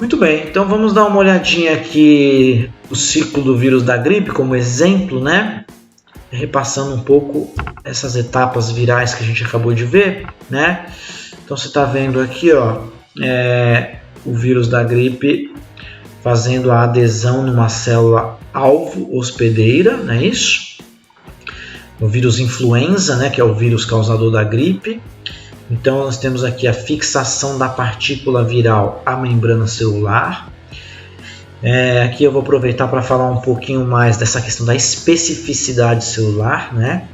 Muito bem, então vamos dar uma olhadinha aqui o ciclo do vírus da gripe como exemplo, né? Repassando um pouco essas etapas virais que a gente acabou de ver, né? Então você está vendo aqui, ó, o vírus da gripe fazendo a adesão numa célula alvo hospedeira, não é isso? O vírus influenza, né, que é o vírus causador da gripe. Então nós temos aqui a fixação da partícula viral à membrana celular. Aqui eu vou aproveitar para falar um pouquinho mais dessa questão da especificidade celular, né?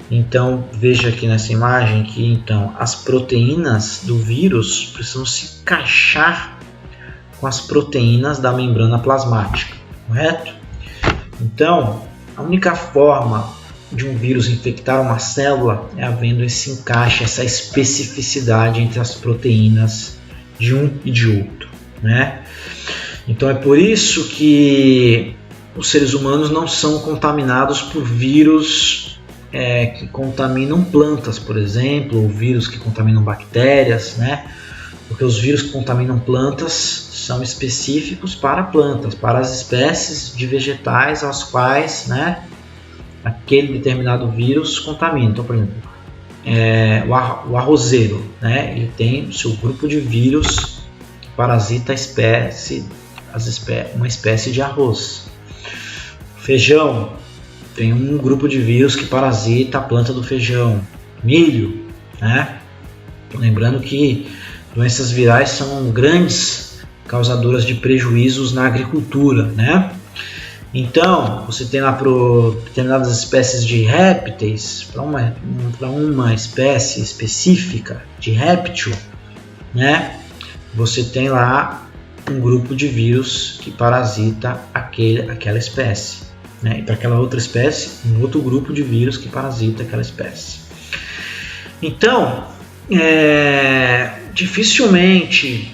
Então veja aqui nessa imagem que então as proteínas do vírus precisam se encaixar com as proteínas da membrana plasmática, correto? Então a única forma de um vírus infectar uma célula é havendo esse encaixe, essa especificidade entre as proteínas de um e de outro, né? Então é por isso que os seres humanos não são contaminados por vírus que contaminam plantas, por exemplo, ou vírus que contaminam bactérias, né? Porque os vírus que contaminam plantas são específicos para plantas, para as espécies de vegetais às quais, né, aquele determinado vírus contamina. Então, por exemplo, o arrozeiro, né, ele tem o seu grupo de vírus que parasita uma espécie de arroz. Feijão tem um grupo de vírus que parasita a planta do feijão. Milho, né? Lembrando que doenças virais são grandes causadoras de prejuízos na agricultura, né? Então, você tem lá para determinadas espécies de répteis, para uma espécie específica de réptil, né? Você tem lá um grupo de vírus que parasita aquela espécie, né? E para aquela outra espécie, um outro grupo de vírus que parasita aquela espécie. Então, dificilmente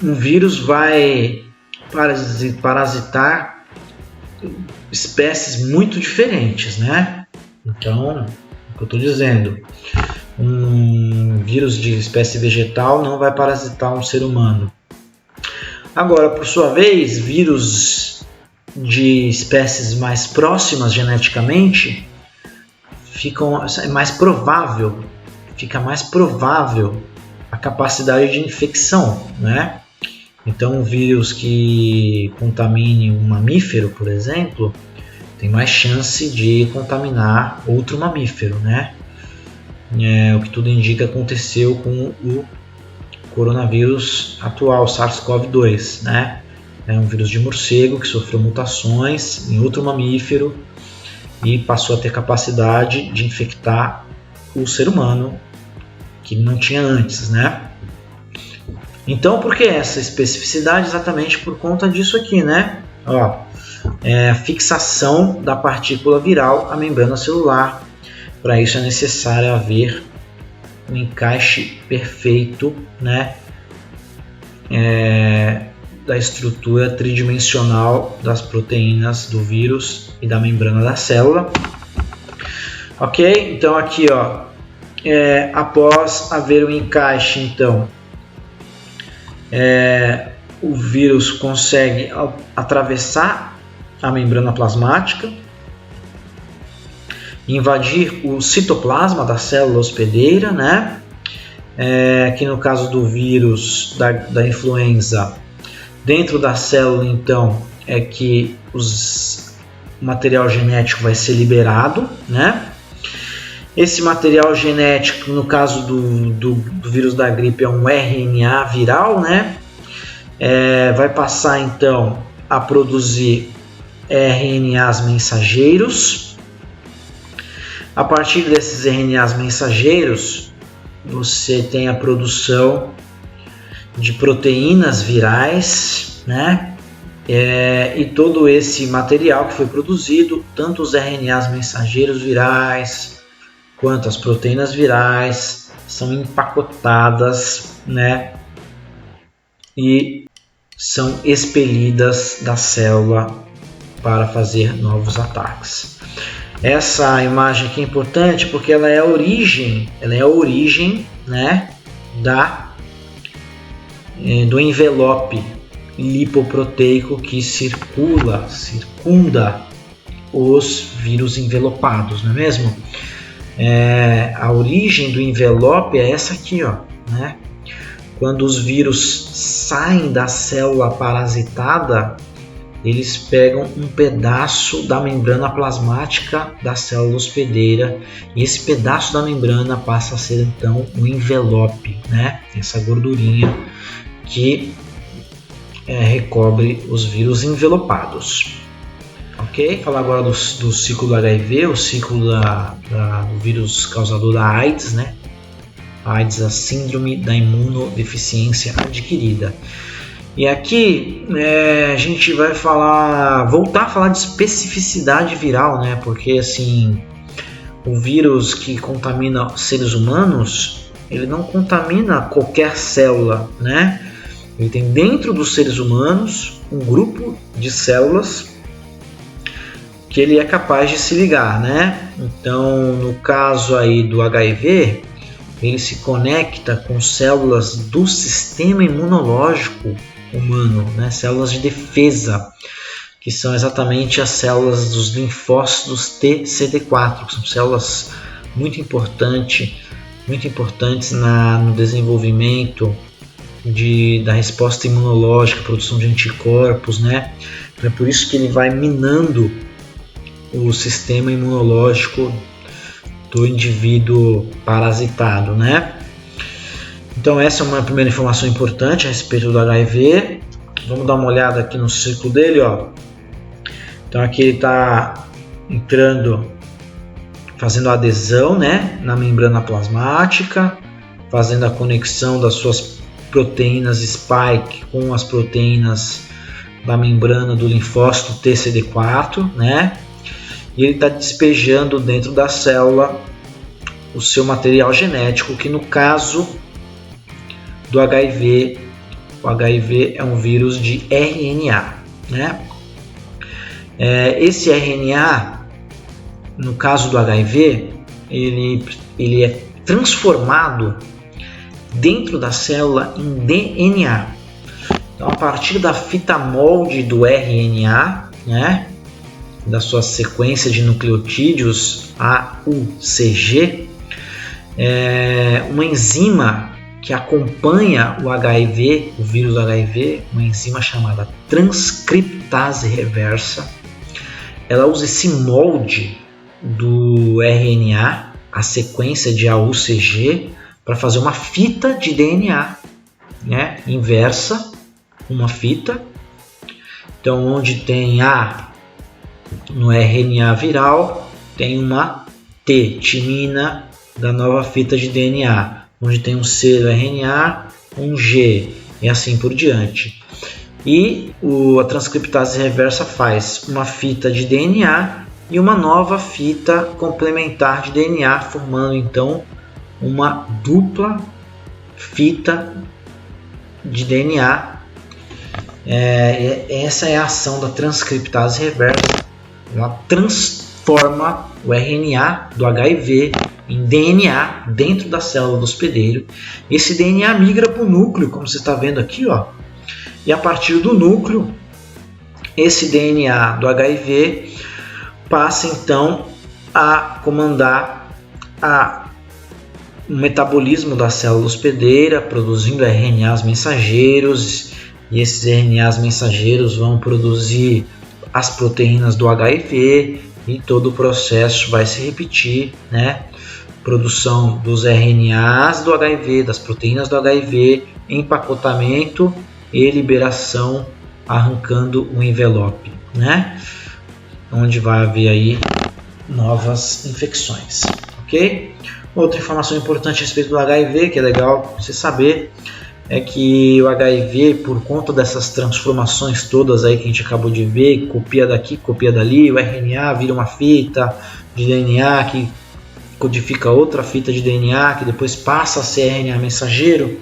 um vírus vai parasitar espécies muito diferentes, né? Então, o que eu estou dizendo, um vírus de espécie vegetal não vai parasitar um ser humano. Agora, por sua vez, vírus de espécies mais próximas geneticamente fica mais provável a capacidade de infecção, né? Então, um vírus que contamine um mamífero, por exemplo, tem mais chance de contaminar outro mamífero, né? O que tudo indica aconteceu com o coronavírus atual, SARS-CoV-2, né? É um vírus de morcego que sofreu mutações em outro mamífero e passou a ter capacidade de infectar o ser humano que não tinha antes, né? Então, por que essa especificidade? Exatamente por conta disso aqui, né? Ó, a fixação da partícula viral à membrana celular. Para isso é necessário haver um encaixe perfeito, né? Da estrutura tridimensional das proteínas do vírus e da membrana da célula. Ok? Então aqui, ó, após haver um encaixe, então, o vírus consegue atravessar a membrana plasmática, invadir o citoplasma da célula hospedeira, né? Que no caso do vírus da influenza, dentro da célula, então, é que o material genético vai ser liberado, né? Esse material genético, no caso do vírus da gripe, é um RNA viral, né? Vai passar então a produzir RNAs mensageiros. A partir desses RNAs mensageiros, você tem a produção de proteínas virais, né? E todo esse material que foi produzido, tanto os RNAs mensageiros virais quanto as proteínas virais, são empacotadas, né? E são expelidas da célula para fazer novos ataques. Essa imagem aqui é importante porque ela é a origem, né, do envelope lipoproteico que circunda os vírus envelopados, não é mesmo? A origem do envelope é essa aqui, ó, né? Quando os vírus saem da célula parasitada, eles pegam um pedaço da membrana plasmática da célula hospedeira e esse pedaço da membrana passa a ser então um envelope, né? Essa gordurinha que recobre os vírus envelopados. Ok? Falar agora do ciclo do HIV, o ciclo do vírus causador da AIDS, né? A AIDS, a síndrome da imunodeficiência adquirida. E aqui a gente vai voltar a falar de especificidade viral, né? Porque assim, o vírus que contamina seres humanos, ele não contamina qualquer célula, né? Ele tem dentro dos seres humanos um grupo de células que ele é capaz de se ligar, né? Então, no caso aí do HIV, ele se conecta com células do sistema imunológico humano, né? Células de defesa, que são exatamente as células dos linfócitos T-CD4, que são células muito importantes no desenvolvimento da resposta imunológica, produção de anticorpos, né? É por isso que ele vai minando o sistema imunológico do indivíduo parasitado, né? Então essa é uma primeira informação importante a respeito do HIV. Vamos dar uma olhada aqui no ciclo dele, ó. Então aqui ele está entrando, fazendo a adesão, né, na membrana plasmática, fazendo a conexão das suas proteínas spike com as proteínas da membrana do linfócito TCD4, né? E ele está despejando dentro da célula o seu material genético, que no caso do HIV, o HIV é um vírus de RNA, né? Esse RNA, no caso do HIV, ele é transformado dentro da célula em DNA. Então, a partir da fita molde do RNA, né, da sua sequência de nucleotídeos AUCG, uma enzima que acompanha o HIV, o vírus HIV, uma enzima chamada transcriptase reversa, ela usa esse molde do RNA, a sequência de AUCG, para fazer uma fita de DNA, né, inversa, uma fita. Então, onde tem A no RNA viral, tem uma T, timina, da nova fita de DNA. Onde tem um C do RNA, um G, e assim por diante. E a transcriptase reversa faz uma fita de DNA e uma nova fita complementar de DNA, formando então uma dupla fita de DNA. Essa é a ação da transcriptase reversa. Ela transforma o RNA do HIV em DNA dentro da célula do hospedeiro. Esse DNA migra para o núcleo, como você está vendo aqui, ó. E a partir do núcleo, esse DNA do HIV passa então a comandar o metabolismo da célula hospedeira, produzindo RNAs mensageiros, e esses RNAs mensageiros vão produzir as proteínas do HIV, e todo o processo vai se repetir, né? Produção dos RNAs do HIV, das proteínas do HIV, empacotamento e liberação, arrancando o envelope, né? Onde vai haver aí novas infecções, ok? Outra informação importante a respeito do HIV, que é legal você saber, é que o HIV, por conta dessas transformações todas aí que a gente acabou de ver, copia daqui, copia dali, o RNA vira uma fita de DNA que codifica outra fita de DNA, que depois passa a ser RNA mensageiro.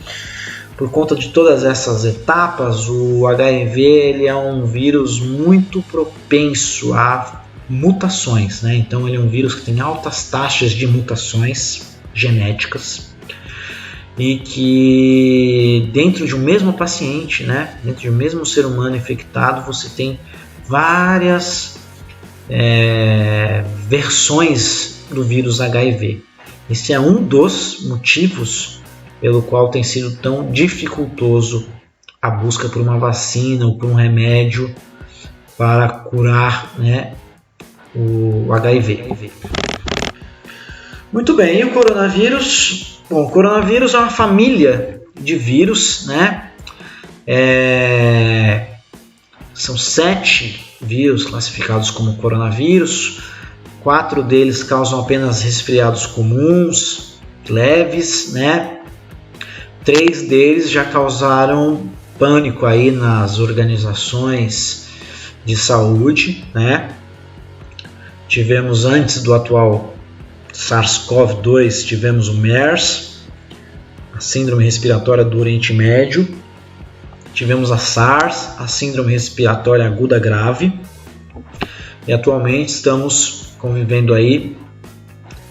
Por conta de todas essas etapas, o HIV ele é um vírus muito propenso a mutações, né? Então ele é um vírus que tem altas taxas de mutações genéticas. e que dentro de um mesmo paciente, né, dentro de um mesmo ser humano infectado, você tem várias versões do vírus HIV. Esse é um dos motivos pelo qual tem sido tão dificultoso a busca por uma vacina ou por um remédio para curar, né, o HIV. Muito bem, e o coronavírus? Bom, o coronavírus é uma família de vírus, né? São 7 vírus classificados como coronavírus. 4 deles causam apenas resfriados comuns, leves, né? 3 deles já causaram pânico aí nas organizações de saúde, né? Tivemos antes do atual SARS-CoV-2, tivemos o MERS, a síndrome respiratória do Oriente Médio. Tivemos a SARS, a síndrome respiratória aguda grave. E atualmente estamos convivendo aí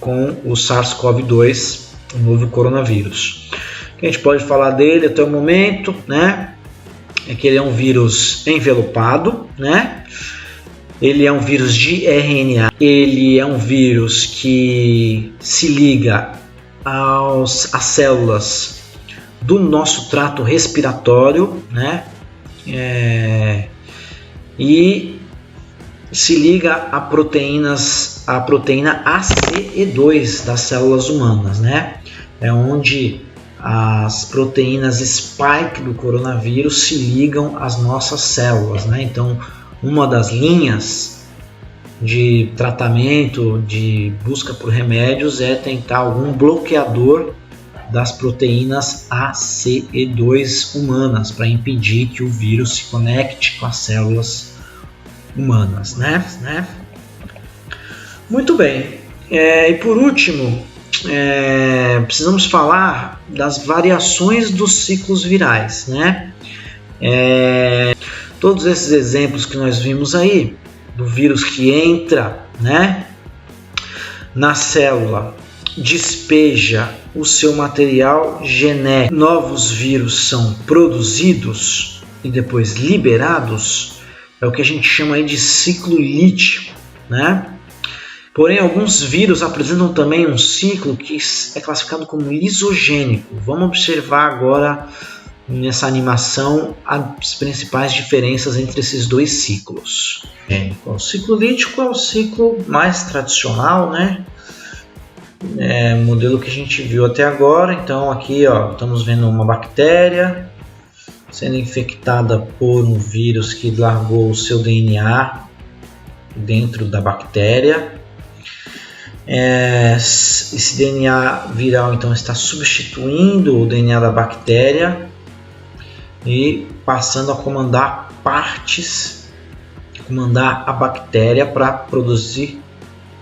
com o SARS-CoV-2, o novo coronavírus. O que a gente pode falar dele até o momento, né? É que ele é um vírus envelopado, né? Ele é um vírus de RNA, ele é um vírus que se liga às células do nosso trato respiratório, né? E se liga a proteína ACE2 das células humanas, né? É onde as proteínas spike do coronavírus se ligam às nossas células, né? Então, uma das linhas de tratamento, de busca por remédios, é tentar algum bloqueador das proteínas ACE2 humanas para impedir que o vírus se conecte com as células humanas, né? Muito bem. E por último, precisamos falar das variações dos ciclos virais, né? Todos esses exemplos que nós vimos aí, do vírus que entra, né, na célula, despeja o seu material genético, novos vírus são produzidos e depois liberados, é o que a gente chama aí de ciclo lítico, né? Porém, alguns vírus apresentam também um ciclo que é classificado como lisogênico. Vamos observar agora nessa animação as principais diferenças entre esses dois ciclos. O ciclo lítico é o ciclo mais tradicional, né? O modelo que a gente viu até agora. Então aqui, ó, estamos vendo uma bactéria sendo infectada por um vírus que largou o seu DNA dentro da bactéria. Esse DNA viral então está substituindo o DNA da bactéria e passando a comandar a bactéria para produzir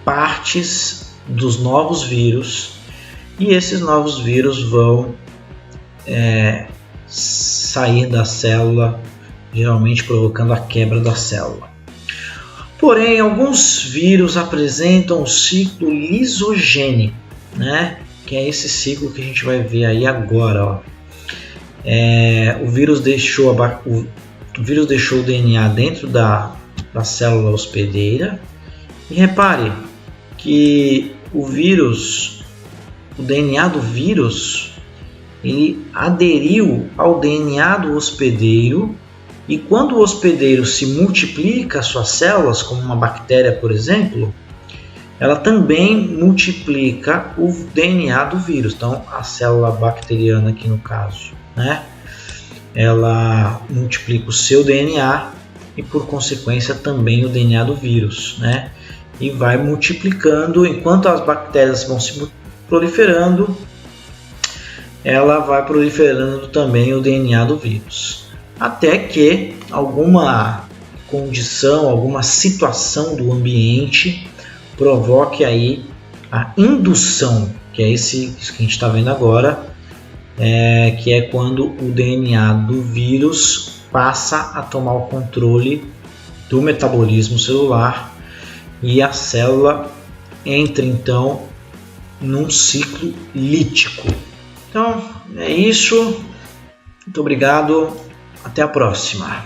partes dos novos vírus, e esses novos vírus vão sair da célula, geralmente provocando a quebra da célula. Porém, alguns vírus apresentam o ciclo lisogênico, né? Que é esse ciclo que a gente vai ver aí agora, ó. O vírus deixou o DNA dentro da célula hospedeira, e repare que o DNA do vírus, ele aderiu ao DNA do hospedeiro, e quando o hospedeiro se multiplica as suas células, como uma bactéria, por exemplo, ela também multiplica o DNA do vírus. Então, a célula bacteriana aqui no caso, né? Ela multiplica o seu DNA e, por consequência, também o DNA do vírus, né? E vai multiplicando, enquanto as bactérias vão se proliferando, ela vai proliferando também o DNA do vírus. Até que alguma condição, alguma situação do ambiente provoque aí a indução, que é esse que a gente está vendo agora, que é quando o DNA do vírus passa a tomar o controle do metabolismo celular e a célula entra então num ciclo lítico. Então é isso. Muito obrigado. Até a próxima.